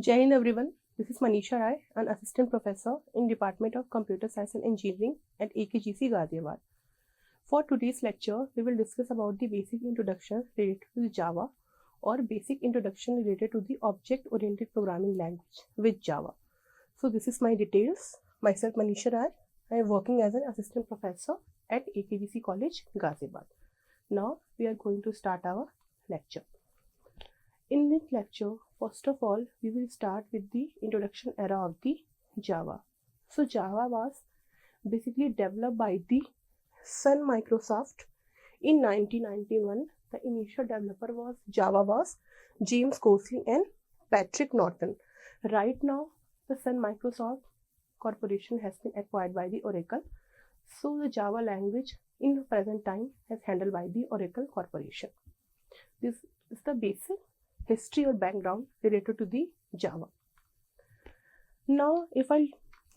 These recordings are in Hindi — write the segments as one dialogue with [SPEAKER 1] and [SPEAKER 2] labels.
[SPEAKER 1] Jai Hind everyone, this is Manisha Rai, an assistant professor in Department of Computer Science and Engineering at AKGC Ghaziabad. For today's lecture, we will discuss about the basic introduction related to the Java or basic introduction related to the object-oriented programming language with Java. So this is my details. Myself Manisha Rai. I am working as an assistant professor at AKGC College Ghaziabad. Now we are going to start our lecture. In this lecture, first of all, we will start with the introduction era of the Java. So Java was basically developed by the Sun Microsoft in 1991. The initial developer was Java was James Gosling and Patrick Norton. Right now, the Sun Microsoft Corporation has been acquired by the Oracle. So the Java language in the present time is handled by the Oracle Corporation. This is the basic history or background related to the Java. Now, if I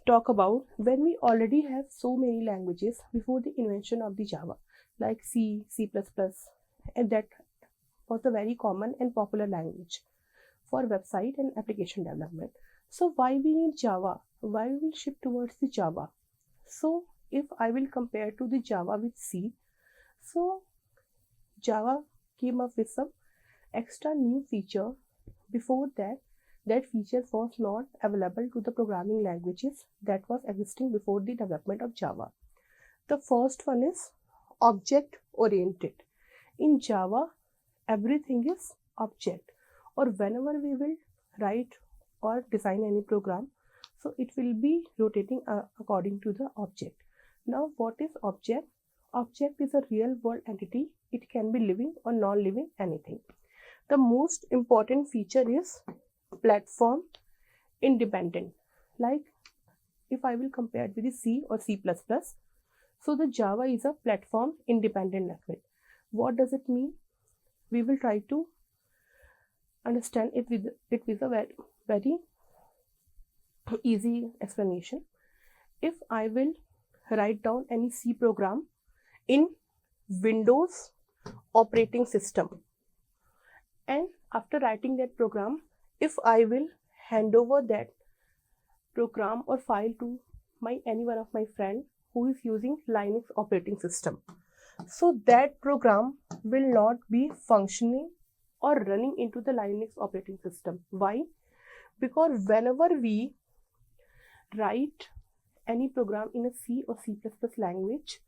[SPEAKER 1] talk about when we already have so many languages before the invention of the Java, like C, C++, and that was a very common and popular language for website and application development. So why we need Java? Why we will shift towards the Java? So if I will compare to the Java with C, so Java came up with some extra new feature. Before that feature was not available to the programming languages that was existing before the development of Java. The first one is object oriented. In Java, everything is object, or whenever we will write or design any program, so it will be rotating according to the object. Now what is object? Object is a real world entity. It can be living or non-living anything. The most important feature is platform independent. Like if I will compare it with the C or C++, so the Java is a platform independent language. What does it mean? We will try to understand it with a very easy explanation. If I will write down any C program in Windows operating system, and after writing that program, if I will hand over that program or file to any one of my friend who is using Linux operating system, so that program will not be functioning or running into the Linux operating system. Why? Because whenever we write any program in a C or C++ language,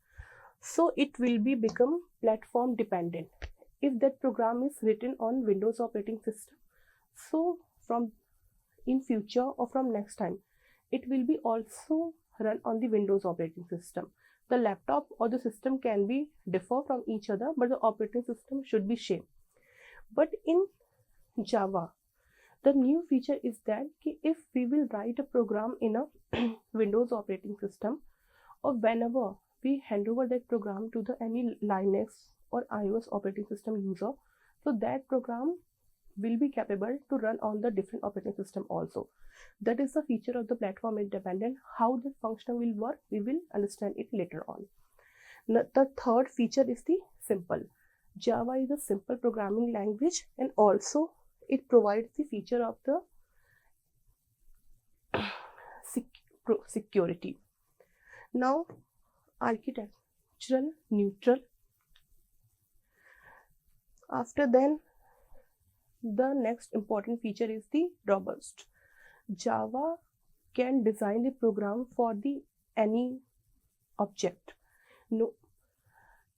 [SPEAKER 1] so it will become platform dependent. If that program is written on Windows operating system, so from in future or from next time, it will be also run on the Windows operating system. The laptop or the system can be differ from each other, but the operating system should be same. But in Java, the new feature is that if we will write a program in a Windows operating system, or whenever we hand over that program to any Linux or iOS operating system user, so that program will be capable to run on the different operating system also. That is the feature of the platform independent. How the function will work, we will understand it later on. Now, the third feature is the simple. Java is a simple programming language, and also it provides the feature of the security. Now, architectural neutral. After then, the next important feature is the robust. Java can design the program for any object. No,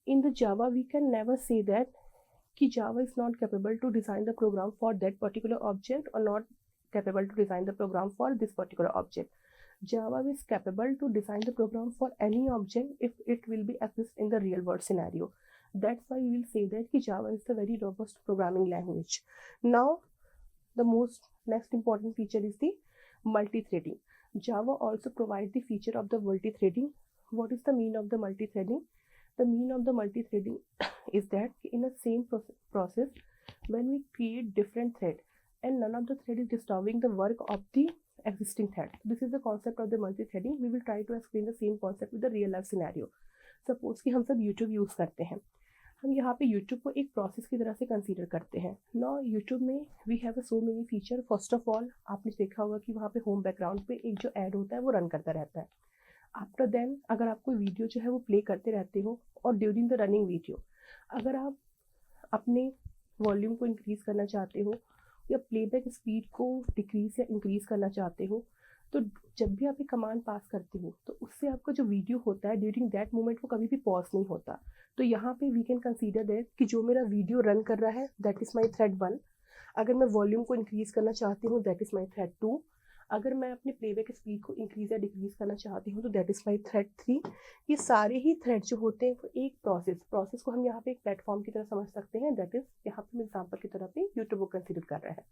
[SPEAKER 1] in the Java we can never say that Java is not capable to design the program for that particular object or not capable to design the program for this particular object. Java is capable to design the program for any object if it will be exist in the real world scenario. That's why we will say that Java is a very robust programming language. Now, the next important feature is the multi-threading. Java also provides the feature of the multi-threading. What is the mean of the multi-threading? The mean of the multi-threading is that in the same process, when we create different thread and none of the thread is disturbing the work of the existing thread. This is the concept of the multi-threading. We will try to explain the same concept with the real life scenario. Suppose कि हम सब YouTube यूज करते हैं, हम यहाँ पे YouTube को एक प्रोसेस की तरह से कंसीडर करते हैं. नाउ YouTube में we have so many feature. First of all आपने देखा होगा कि वहाँ पे होम बैकग्राउंड पे एक जो ऐड होता है वो रन करता रहता है. आफ्टर देन अगर आप कोई वीडियो जो है वो प्ले करते रहते हो और ड्यूरिंग द रनिंग वीडियो अगर आप अपने वॉल्यूम को इंक्रीज़ करना चाहते हो या प्लेबैक स्पीड को डिक्रीज़ या इंक्रीज़ करना चाहते हो, तो जब भी आप एक कमांड पास करते हो तो उससे आपका जो वीडियो होता है ड्यूरिंग दैट मोमेंट वो कभी भी पॉज नहीं होता. तो यहाँ पे वी कैन कंसीडर दैट कि जो मेरा वीडियो रन कर रहा है दैट इज़ माई थ्रेड 1. अगर मैं वॉल्यूम को इंक्रीज़ करना चाहती हूँ दैट इज़ माई थ्रेड 2. अगर मैं अपने प्लेबैक स्पीड को इंक्रीज़ या डिक्रीज़ करना चाहती हूँ तो दैट इज़ माई थ्रेड 3. ये सारे ही थ्रेड जो होते हैं वो एक प्रोसेस को हम यहाँ पे एक प्लेटफॉर्म की तरह समझ सकते हैं. दैट इज़ यहाँ पे एग्जाम्पल की तरह पे यूट्यूब को कंसिडर कर रहा है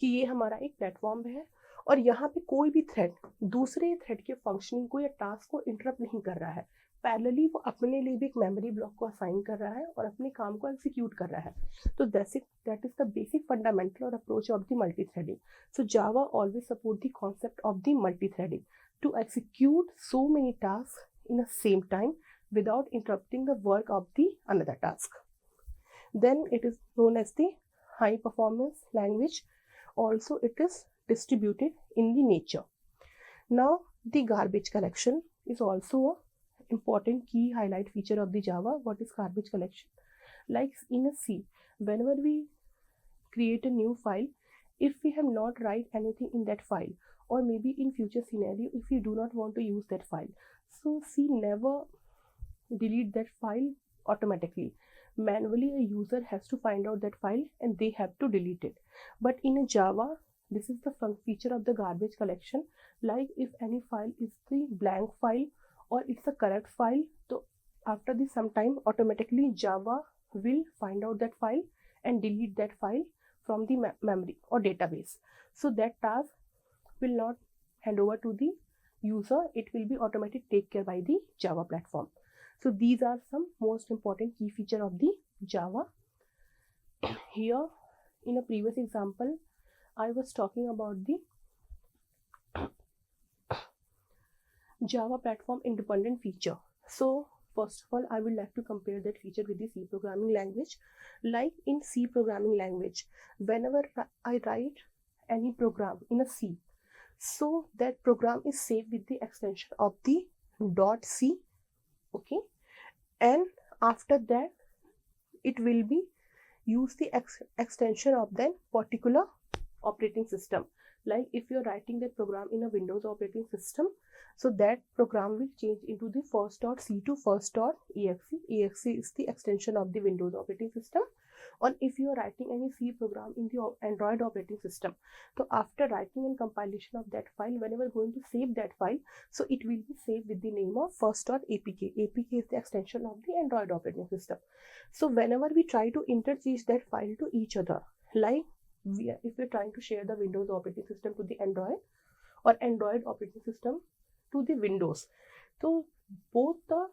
[SPEAKER 1] कि ये हमारा एक प्लेटफॉर्म है और यहाँ पे कोई भी थ्रेड दूसरे थ्रेड के फंक्शनिंग को या टास्क को इंटरप्ट नहीं कर रहा है. पैरेलली वो अपने लिए भी एक मेमोरी ब्लॉक को असाइन कर रहा है और अपने काम को एग्जीक्यूट कर रहा है. तो that is the basic fundamental और approach of the multithreading. So Java always support the concept of the multithreading to execute so many task in a same time without interrupting the work of the another task. Then it is known as the high performance language. Also it is distributed in the nature. Now the garbage collection is also a important key highlight feature of the Java. What is garbage collection? Like in a C, whenever we create a new file, if we have not write anything in that file or maybe in future scenario if we do not want to use that file, so C never delete that file automatically. Manually a user has to find out that file and they have to delete it. But in a Java this is the feature of the garbage collection. Like if any file is the blank file or it's a correct file, so after this some time automatically Java will find out that file and delete that file from the memory or database. So that task will not hand over to the user, it will be automatically taken care by the Java platform. So these are some most important key feature of the Java. Here in a previous example I was talking about the Java platform independent feature. So first of all I would like to compare that feature with the C programming language. Like in C programming language, whenever I write any program in a C, so that program is saved with the extension of the .c. Okay, and after that it will be use the extension of that particular operating system. Like if you are writing that program in a Windows operating system, so that program will change into the first.c to first.exe. exe is the extension of the Windows operating system. Or if you are writing any C program in the Android operating system, so after writing and compilation of that file, whenever going to save that file, so it will be saved with the name of first.apk. apk is the extension of the Android operating system. So whenever we try to interchange that file to each other, like if we're trying to share the Windows operating system to the Android or Android operating system to the Windows, so both the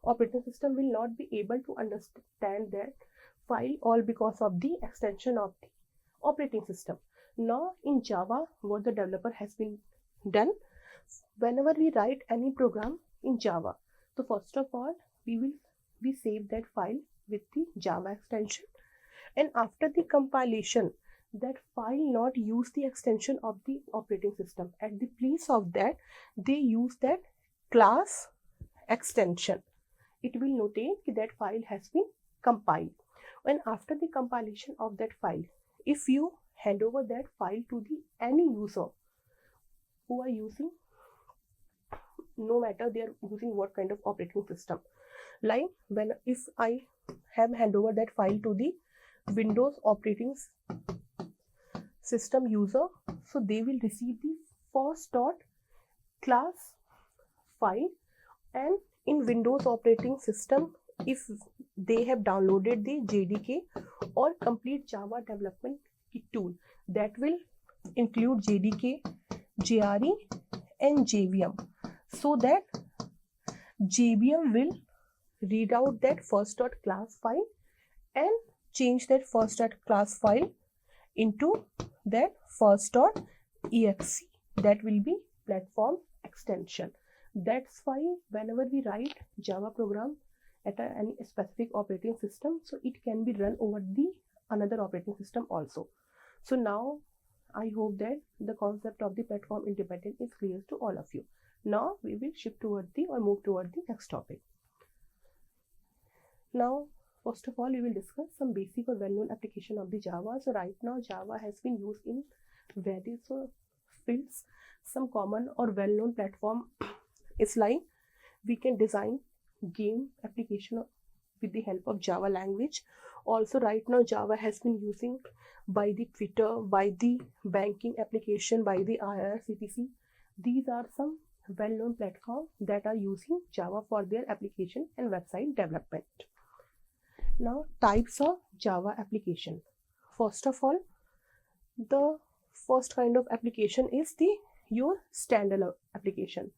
[SPEAKER 1] operating system will not be able to understand that file all because of the extension of the operating system. Now in Java what the developer has been done, whenever we write any program in Java, so first of all we save that file with the Java extension, and after the compilation that file not use the extension of the operating system. At the place of that they use that class extension. It will notate that file has been compiled. And after the compilation of that file, if you hand over that file to the any user who are using, no matter they are using what kind of operating system, like if I have hand over that file to the Windows operating system user, so they will receive the first.class file, and in Windows operating system if they have downloaded the JDK or complete Java development kit tool, that will include JDK, JRE and JVM, so that JVM will read out that first.class file and change that first.class file into that first.exe. That will be platform extension. That's why whenever we write Java program at any specific operating system, so it can be run over the another operating system also. So now I hope that the concept of the platform independent is clear to all of you. Now we will shift toward the or move toward the next topic. Now first of all we will discuss some basic or well-known application of the Java. So right now Java has been used in various fields. Some common or well-known platform is like we can design game application with the help of Java language. Also right now Java has been using by the Twitter, by the banking application, by the IRCTC. These are some well-known platforms that are using Java for their application and website development. Now types of Java application. First of all, the first kind of application is your standalone application.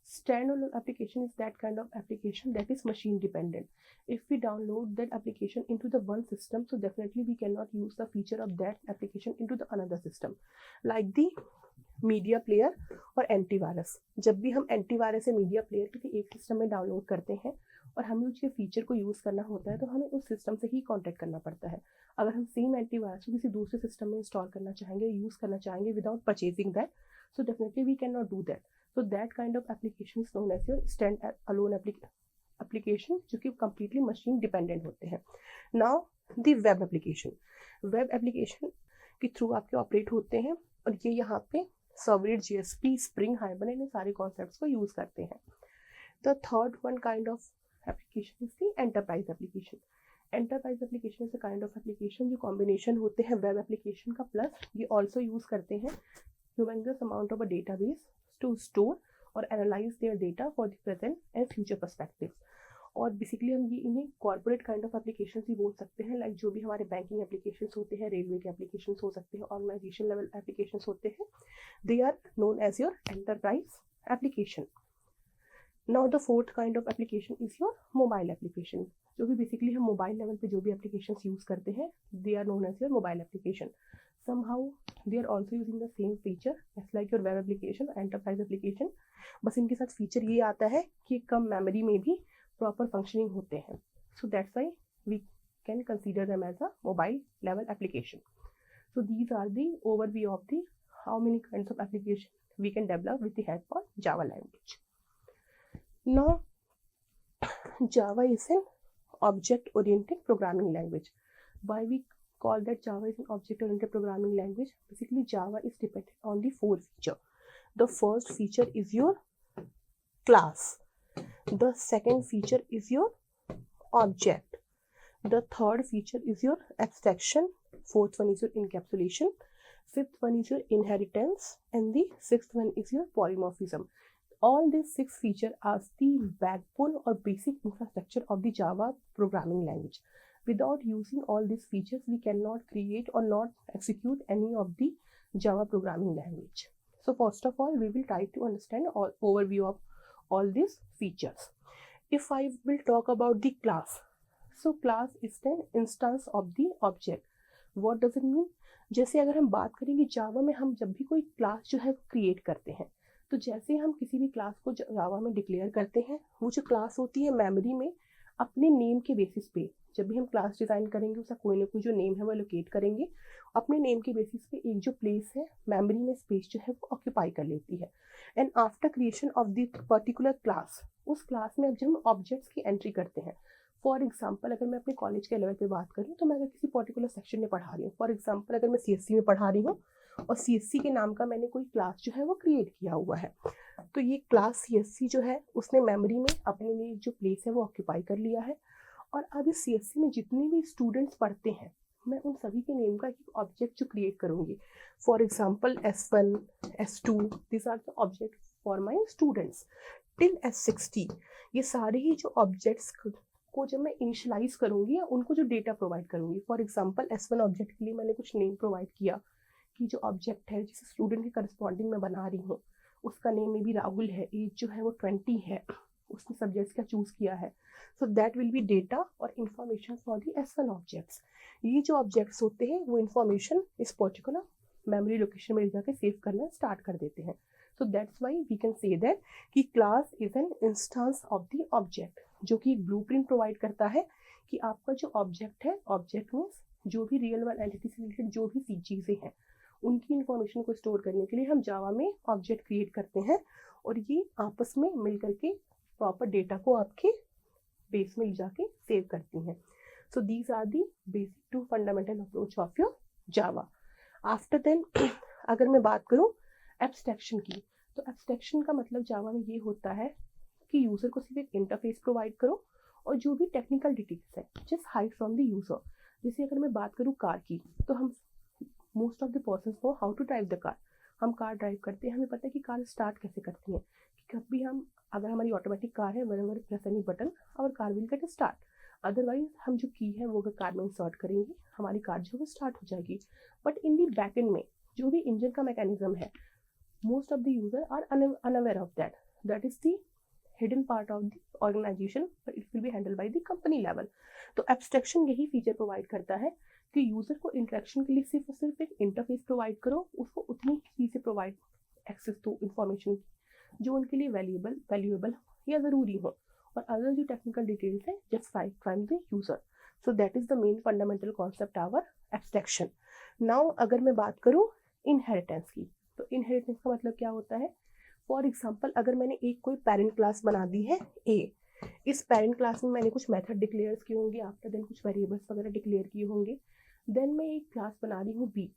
[SPEAKER 1] Standalone application is that kind of application that is machine dependent. If we download that application into the one system, so definitely we cannot use the feature of that application into the another system, like the media player और एंटीवायरस. जब भी हम एंटीवायरस या मीडिया प्लेयर किसी एक सिस्टम में डाउनलोड करते हैं और हमें उसके फीचर को यूज़ करना होता है तो हमें उस सिस्टम से ही कॉन्टैक्ट करना पड़ता है. अगर हम सेम एंटीवायरस को किसी दूसरे सिस्टम में इंस्टॉल करना चाहेंगे, यूज़ करना चाहेंगे without purchasing that, so definitely we can not do that. So that kind of application is known as your stand alone application, जो कि कम्प्लीटली मशीन डिपेंडेंट होते हैं. Now the web application. Web application के थ्रू आपके ऑपरेट होते हैं और ये यहाँ पे सर्वलेट, JSP, स्प्रिंग, हाइबरनेट, इन सारे कॉन्सेप्ट्स को यूज़ करते हैं. The third one kind of application is the enterprise application. Enterprise application is a kind of application जो कॉम्बिनेशन होते हैं वेब एप्लीकेशन का, प्लस ये ऑल्सो यूज़ करते हैं humongous amount of a database to store और analyse their data for the present and future perspective. और बेसिकली हम ये इन्हें कॉर्पोरेट काइंड ऑफ एप्लीकेशन ही बोल सकते हैं, लाइक जो भी हमारे बैंकिंग एप्लीकेशंस होते हैं, रेलवे के एप्लीकेशंस हो सकते हैं, ऑर्गेनाइजेशन लेवल एप्लीकेशंस होते हैं, they are known as your enterprise application. Now the fourth kind of application is your mobile application. जो भी बेसिकली हम मोबाइल लेवल पे जो भी एप्लीकेशंस यूज़ करते हैं, they are known as your mobile application. somehow they are also using the same feature as like your web application, enterprise application. बस इनके साथ फीचर ये आता है कि कम मेमोरी में भी प्रॉपर फंक्शनिंग होते हैं. So that's why we can consider them as a mobile level application. So these are the overview of the how many kinds of application we can develop with the help of Java language. Now Java is an object oriented programming language. Why we call that Java is an object-oriented programming language? Basically, Java is dependent on the four features. The first feature is your class. The second feature is your object. The third feature is your abstraction. Fourth one is your encapsulation. Fifth one is your inheritance. And the sixth one is your polymorphism. All these six features are the backbone or basic infrastructure of the Java programming language. Without using all these features, we cannot create or not execute any of the Java programming language. So first of all, we will try to understand all overview of all these features. If I will talk about the class, so class is an instance of the object. What does it mean? जैसे अगर हम बात करेंगे जावा में, हम जब भी कोई क्लास जो है क्रिएट करते हैं, तो जैसे हम किसी भी क्लास को जावा में डिक्लेयर करते हैं, वो जो क्लास होती है मेमोरी में अपने नेम के बेसिस पे, जब भी हम क्लास डिज़ाइन करेंगे उसका कोई ना कोई जो नेम है वो लोकेट करेंगे, अपने नेम के बेसिस पे एक जो प्लेस है मेमोरी में स्पेस जो है वो ऑक्यूपाई कर लेती है. And after creation of the particular class, उस क्लास में अब जब हम ऑब्जेक्ट्स की एंट्री करते हैं, फॉर एग्जाम्पल अगर मैं अपने कॉलेज के लेवल पे बात करूँ तो मैं अगर किसी पर्टिकुलर सेक्शन में पढ़ा रही हूँ, फॉर एग्जाम्पल अगर मैं CSC में पढ़ा रही हूँ और CSC के नाम का मैंने कोई क्लास जो है वो क्रिएट किया हुआ है, तो ये क्लास CSC जो है उसने मेमोरी में अपने लिए जो प्लेस है वो ऑक्यूपाई कर लिया है. और अब इस CSC में जितने भी स्टूडेंट्स पढ़ते हैं, मैं उन सभी के नेम का एक ऑब्जेक्ट जो क्रिएट करूँगी, for example S1, S2, this are the object for my students till S60. ये सारे ही जो ऑब्जेक्ट्स को जब मैं इनिशलाइज करूँगी या उनको जो डेटा प्रोवाइड करूँगी, फॉर एग्जाम्पल S1 ऑब्जेक्ट के लिए मैंने कुछ नेम प्रोवाइड किया कि जो ऑब्जेक्ट है जिस स्टूडेंट के करस्पॉन्डिंग मैं बना रही हूँ उसका नेम में भी राहुल है, एज जो है वो 20 है, उसने सब्जेक्ट्स का चूज़ किया है. So that will be data और information for the S1 objects. ये जो ऑब्जेक्ट्स होते हैं वो इन्फॉर्मेशन इस पर्टिकुलर मेमोरी लोकेशन में जाकर सेव करना स्टार्ट कर देते हैं. So that's why we can say that कि class is an instance of the object. जो कि एक ब्लूप्रिंट प्रोवाइड करता है कि आपका जो ऑब्जेक्ट है, ऑब्जेक्ट मीन्स जो भी रियल वर्ल्ड एंटिटी से रिलेटेड जो भी चीज़ें हैं उनकी इंफॉर्मेशन को स्टोर करने के लिए हम जावा में ऑब्जेक्ट क्रिएट करते हैं और ये आपस में मिल करके प्रॉपर डेटा को आपके बेस में ले जाके सेव करती हैं. So these are the basic two fundamental approach of your Java. After then अगर मैं बात करूँ एब्स्ट्रैक्शन की, तो एब्स्ट्रैक्शन का मतलब जावा में ये होता है कि यूज़र को सिर्फ एक इंटरफेस प्रोवाइड करो और जो भी टेक्निकल डिटेल्स है just hide from the user. जैसे अगर मैं बात करूँ कार की, तो हम most of the person know how to drive the car. हम कार ड्राइव करते हैं, हमें पता है कि कार स्टार्ट कैसे करती है. कि कभी हम अगर हमारी ऑटोमेटिक कार है, whenever press any button our car will get start. Otherwise हम जो की है वो अगर कार में इंसर्ट करेंगे हमारी कार जो है स्टार्ट हो जाएगी. But in the back end में जो भी इंजन का मैकेनिज्म है, most of the user are unaware of that. That is the hidden part of the organization, but it will be handle by the company level. तो एब्स्ट्रैक्शन यही फीचर प्रोवाइड करता है कि यूजर को इंटरेक्शन के लिए सिर्फ और सिर्फ एक इंटरफेस प्रोवाइड करो, उसको उतनी चीज़ें प्रोवाइड एक्सेस टू इंफॉर्मेशन जो उनके लिए वैल्यूएबल या ज़रूरी हो, और अदर जो टेक्निकल डिटेल्स है just from the user. So that is the main fundamental concept our abstraction. Now अगर मैं बात करूँ इनहेरिटेंस की, तो इनहेरिटेंस का मतलब क्या होता है. फॉर एग्जाम्पल अगर मैंने एक कोई पेरेंट क्लास बना दी है ए, इस पेरेंट क्लास में मैंने कुछ मेथड डिक्लेयर किए होंगे, आफ्टर देन कुछ वेरिएबल्स वगैरह डिक्लेयर किए होंगे. देन मैं एक क्लास बना रही हूँ बी.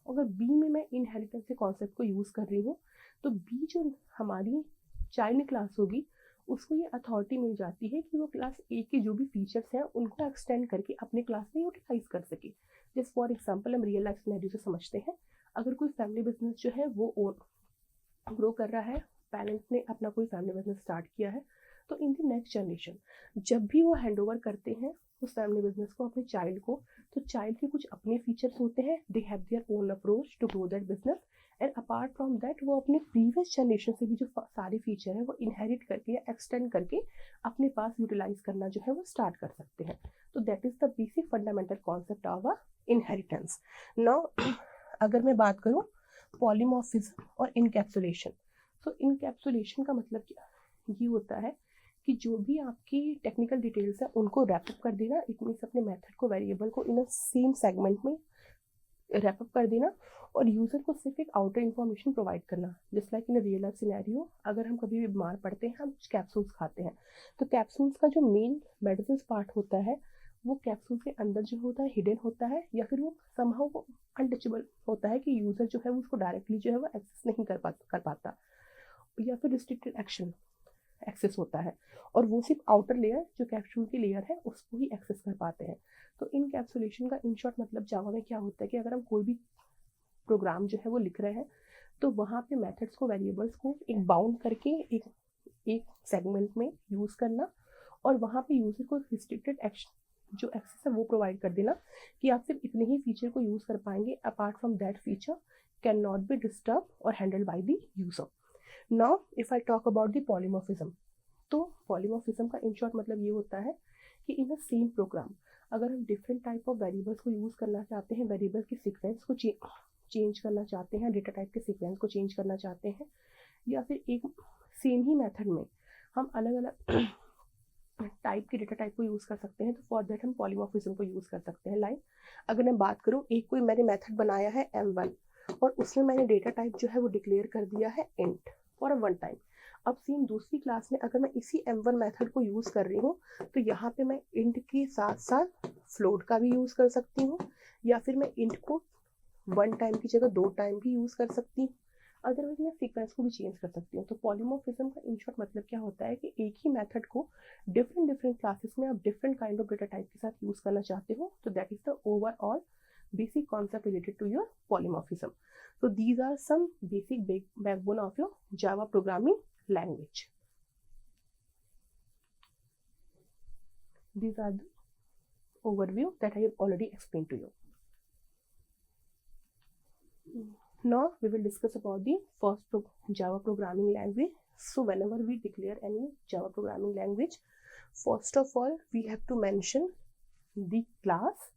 [SPEAKER 1] अगर बी में मैं इनहेरिटेंस के कॉन्सेप्ट को यूज़ कर रही हूँ, तो बी जो हमारी चाइल्ड क्लास होगी उसको ये अथॉरिटी मिल जाती है कि वो क्लास ए के जो भी फीचर्स हैं उनको एक्सटेंड करके अपने क्लास में यूटिलाइज कर सके. जस्ट फॉर एग्जाम्पल हम रियल लाइफ सिनेरियो से समझते हैं. अगर कोई फैमिली बिजनेस जो है वो ग्रो कर रहा है, पेरेंट्स ने अपना कोई फैमिली बिजनेस स्टार्ट किया है, तो इन द नेक्स्ट जनरेशन जब भी वो हैंड ओवर करते हैं उस फैमिली बिजनेस को अपने चाइल्ड को, तो चाइल्ड के कुछ अपने फीचर्स होते हैं, they have their own approach to grow that business. And apart from that वो अपने प्रीवियस जनरेशन से भी जो सारे फीचर है वो इनहेरिट करके या एक्सटेंड करके अपने पास यूटिलाइज करना जो है वो स्टार्ट कर सकते हैं. तो that is the basic fundamental concept of a inheritance. Now अगर मैं बात करूँ पॉलीमॉर्फिज्म और इनकैप्सुलेशन, तो इनकैप्सुलेशन का मतलब क्या ये होता है कि जो भी आपकी टेक्निकल डिटेल्स है उनको रैपअप कर देना. इट मीन्स अपने मेथड को, वेरिएबल को इन अ सेम सेगमेंट में रैपअप कर देना और यूज़र को सिर्फ एक आउटर इन्फॉर्मेशन प्रोवाइड करना. Just like in real life scenario, अगर हम कभी भी बीमार पड़ते हैं, हम कुछ कैप्सूल्स खाते हैं, तो कैप्सूल्स का जो मेन मेडिसिन पार्ट होता है वो कैप्सूल के अंदर जो होता है हिडन होता है, या फिर वो समहाउ वो अनटचेबल होता है कि यूज़र जो है वो उसको डायरेक्टली जो है वो एक्सेस नहीं कर पाता, या फिर रिस्ट्रिक्टेड एक्सेस होता है, और वो सिर्फ आउटर लेयर जो कैप्सूल की लेयर है उसको ही एक्सेस कर पाते हैं. तो इनकैप्सुलेशन का इन शॉर्ट मतलब जावा में क्या होता है कि अगर हम कोई भी प्रोग्राम जो है वो लिख रहे हैं, तो वहाँ पे मेथड्स को, वेरिएबल्स को एक बाउंड करके एक सेगमेंट में यूज़ करना, और वहाँ पे यूज़र को रिस्ट्रिक्टेड जो एक्सेस है वो प्रोवाइड कर देना कि आप सिर्फ इतने ही फीचर को यूज़ कर पाएंगे. Apart from that feature can not be disturb और handled by the user. Now if I talk about the polymorphism, तो पॉलीमॉर्फिज्म का इन शॉर्ट मतलब ये होता है कि इन अ सेम प्रोग्राम अगर हम डिफरेंट टाइप ऑफ वेरिएबल्स को यूज़ करना चाहते हैं, वेरिएबल के सीक्वेंस को चेंज करना चाहते हैं, डेटा टाइप के सीक्वेंस को चेंज करना चाहते हैं, या फिर एक सेम ही मेथड में हम अलग अलग टाइप के डेटा टाइप को यूज़ कर सकते हैं, तो फॉर दैट हम पॉलीमॉर्फिज्म को यूज़ कर सकते हैं. लाइक अगर मैं बात करूँ, एक कोई मैंने मेथड बनाया है m1 और उसमें मैंने डेटा टाइप जो है वो डिक्लेयर कर दिया है int for a one time. अब सेम दूसरी क्लास में अगर मैं इसी m1 मेथड को यूज़ कर रही हूँ, तो यहाँ पे मैं int के साथ साथ फ्लोट का भी यूज़ कर सकती हूँ, या फिर मैं int को वन टाइम की जगह 2 टाइम भी यूज़ कर सकती हूँ. अदरवाइज मैं सीक्वेंस को भी चेंज कर सकती हूँ. तो पॉलीमॉर्फिज्म का इन शॉर्ट मतलब क्या होता है कि एक ही मेथड को डिफरेंट क्लासेस में आप different kind of data type के साथ यूज़ करना चाहते हो. तो that is the overall basic concept related to your polymorphism. So these are some basic backbone of your Java programming language. These are the overview that I have already explained to you. Now we will discuss about the first Java programming language. So whenever we declare any Java programming language, first of all we have to mention the class.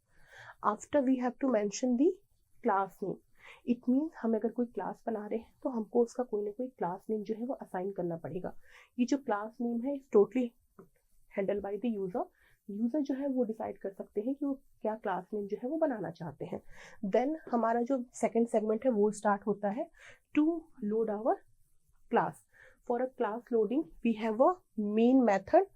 [SPEAKER 1] After we have to mention the class name. It means हम अगर कोई क्लास बना रहे हैं तो हमको उसका कोई ना कोई क्लास नेम जो है वो असाइन करना पड़ेगा. ये जो क्लास नेम है is totally handle by the user. User जो है वो डिसाइड कर सकते हैं कि वो क्या क्लास नेम जो है वो बनाना चाहते हैं। देन हमारा जो सेकेंड सेगमेंट है वो स्टार्ट होता है to load our class. For a class loading we have a main method.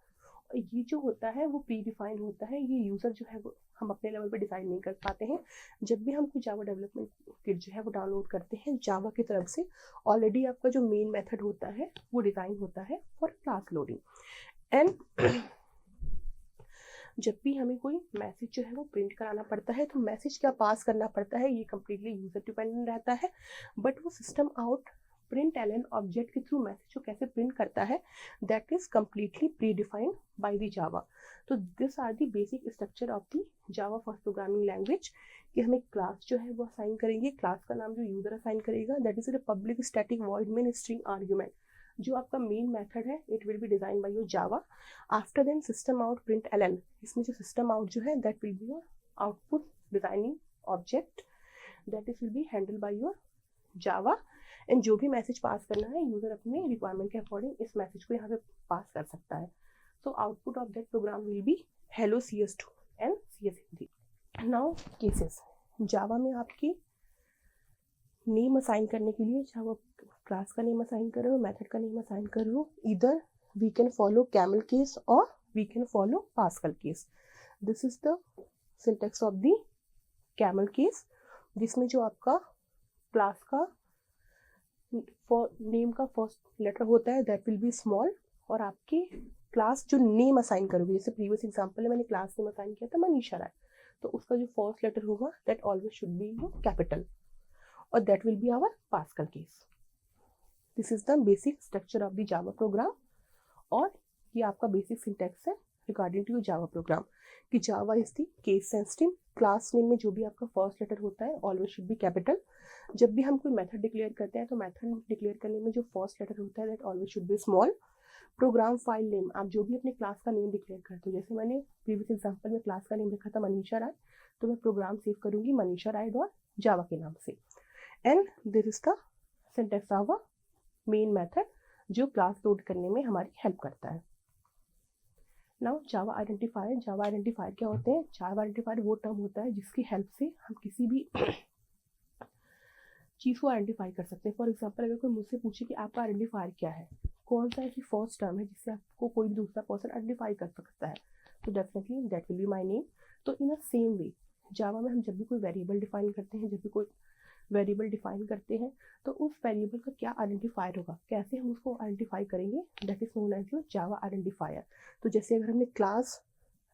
[SPEAKER 1] ये जो होता है वो प्री डिफाइन होता है, ये यूज़र जो है वो हम अपने लेवल पे डिसाइड नहीं कर पाते हैं। जब भी हम कोई जावा डेवलपमेंट किट जो है वो डाउनलोड करते हैं जावा की तरफ से, ऑलरेडी आपका जो मेन मेथड होता है वो डिज़ाइन होता है फॉर क्लास लोडिंग। एंड जब भी हमें कोई मैसेज जो है वो प्रिंट कराना पड़ता है तो मैसेज क्या पास करना पड़ता है ये कम्प्लीटली यूज़र डिपेंडेंट रहता है, बट वो system out println object के थ्रू मैसेज को कैसे प्रिंट करता है that is completely predefined by the Java. तो this are the basic structure of the Java first programming language कि हम एक क्लास जो है वो असाइन करेंगे, क्लास का नाम जो यूज़र असाइन करेगा that is the public static void main string argument. जो आपका मेन मेथड है it will be design by your Java. After then system out println, इसमें जो सिस्टम आउट जो है that will be your output designing object that is will be handle by your Java. And जो भी मैसेज पास करना है यूज़र अपने रिक्वायरमेंट के अकॉर्डिंग इस मैसेज को यहाँ पे पास कर सकता है। So output of that program will be hello CS2 and CS3। Now cases, Java में आपकी नेम असाइन करने के लिए जावा क्लास का नेम असाइन कर रहे हो, मेथड का नेम असाइन कर रहे हो, इधर we can follow camel case और we can follow Pascal case. This is the syntax of the camel case, जिसमें जो आपका क्लास का नेम का फर्स्ट लेटर होता है दैट विल बी स्मॉल, और आपके क्लास जो नेम असाइन करोगे, जैसे प्रीवियस एग्जांपल में मैंने क्लास नेम असाइन किया था मनीषा राय, तो उसका जो फर्स्ट लेटर होगा that always should be capital, और that will be our Pascal case. This is the basic structure of the Java program, और ये आपका बेसिक सिंटेक्स है regarding to your Java program कि Java is the case sensitive. Class name में जो भी आपका फर्स्ट लेटर होता है ऑलवेज शुड बी कैपिटल। जब भी हम कोई मेथड डिक्लेयर करते हैं तो मेथड डिक्लेयर करने में जो फर्स्ट लेटर होता है that always should B small. Program file name, आप जो भी अपने क्लास का नेम डिक्लेयर करते हो, जैसे मैंने प्रीवियस एग्जांपल में क्लास का नेम रखा था मनीषा राय, तो मैं प्रोग्राम सेव करूंगी मनीषा राय डॉट जावा के नाम से। And this is the syntax of a main method जो क्लास लोड करने में हमारी हेल्प करता है। Now Java identifier, Java identifier क्या होते हैं? जावा आइडेंटिफायर वो टर्म होता है जिसकी हेल्प से हम किसी भी चीज़ को आइडेंटिफाई कर सकते हैं। फॉर एग्जाम्पल अगर कोई मुझसे पूछे कि आपका आइडेंटिफायर क्या है, कौन सा ऐसी फर्स्ट टर्म है जिससे आपको कोई भी दूसरा पर्सन आइडेंटिफाई कर सकता है, तो definitely that will be my name. तो इन अ सेम वे जावा में हम जब भी कोई वेरिएबल डिफाइन करते हैं, जब भी कोई वेरिएबल डिफाइन करते हैं तो उस वेरिएबल का क्या आइडेंटिफायर होगा, कैसे हम उसको आइडेंटिफाई करेंगे, that is known as your Java identifier. तो जैसे अगर हमने क्लास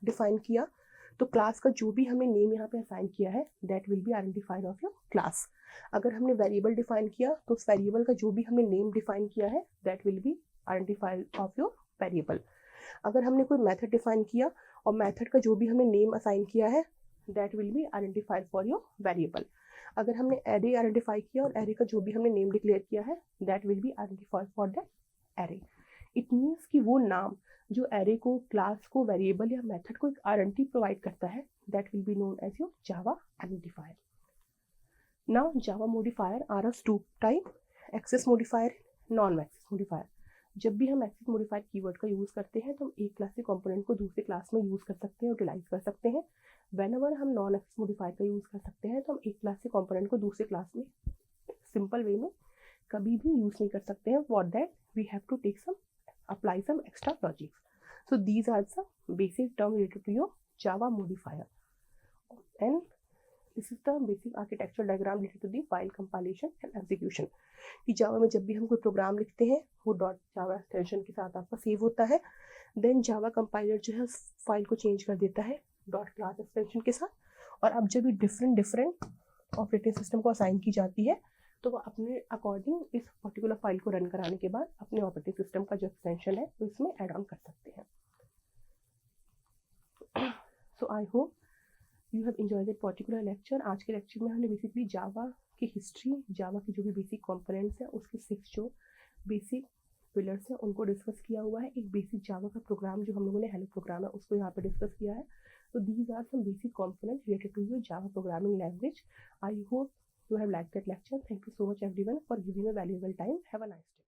[SPEAKER 1] डिफाइन किया तो क्लास का जो भी हमने नेम यहाँ पे असाइन किया है that will B identifier of your class. अगर हमने वेरिएबल डिफाइन किया तो उस वेरिएबल का जो भी हमने नेम डिफाइन किया है that will B identifier of your variable. अगर हमने कोई मेथड डिफाइन किया और मेथड का जो भी हमने नेम असाइन किया है that will B identifier for your variable. अगर हमने एरे आइडेंटिफाई किया और एरे का जो भी हमने नेम डिक्लेयर किया है that will B identifier for that array. It means कि वो नाम जो एरे को, क्लास को, वेरिएबल या मेथड को एक आइडेंटिटी प्रोवाइड करता है that will be known as your Java identifier. Now Java modifier are a two type, access modifier, non access modifier. जब भी हम एक्सेस मॉडिफायर कीवर्ड का यूज़ करते हैं तो हम एक क्लास के कंपोनेंट को दूसरे क्लास में यूज़ कर सकते हैं, यूटिलाइज कर सकते हैं। व्हेनेवर हम नॉन एक्सेस मॉडिफायर का यूज़ कर सकते हैं तो हम एक क्लास के कंपोनेंट को दूसरे क्लास में सिंपल वे में कभी भी यूज़ नहीं कर सकते हैं। For that we have to take some apply some extra logics. So these are some basic terms related to your Java modifier, and this is the basic architectural diagram related to the file compilation and execution. कि जावा में जब भी हम कोई प्रोग्राम लिखते हैं वो डॉट जावा एक्सटेंशन के साथ आपका सेव होता है, देन जावा कंपाइलर जो है फाइल को चेंज कर देता है डॉट क्लास एक्सटेंशन के साथ, और अब जब भी डिफरेंट ऑपरेटिंग सिस्टम को असाइन की जाती है तो वो अपने अकॉर्डिंग इस पर्टिकुलर फाइल को रन कराने के बाद अपने ऑपरेटिंग सिस्टम का जो एक्सटेंशन है वो इसमें ऐड ऑन कर सकते हैं। So I hope you have enjoyed that particular lecture. आज के लेक्चर में हमने बेसिकली जावा की हिस्ट्री, जावा की जो भी बेसिक कंपोनेंट्स हैं उसके 6 जो बेसिक पिलर्स हैं उनको डिस्कस किया हुआ है। एक बेसिक जावा का प्रोग्राम जो हम लोगों ने हेलो प्रोग्राम है उसको यहाँ पे डिस्कस किया है। तो these are some basic components related to your Java programming language. I hope you have liked that lecture. Thank you so much everyone for giving a valuable time. Have a nice day.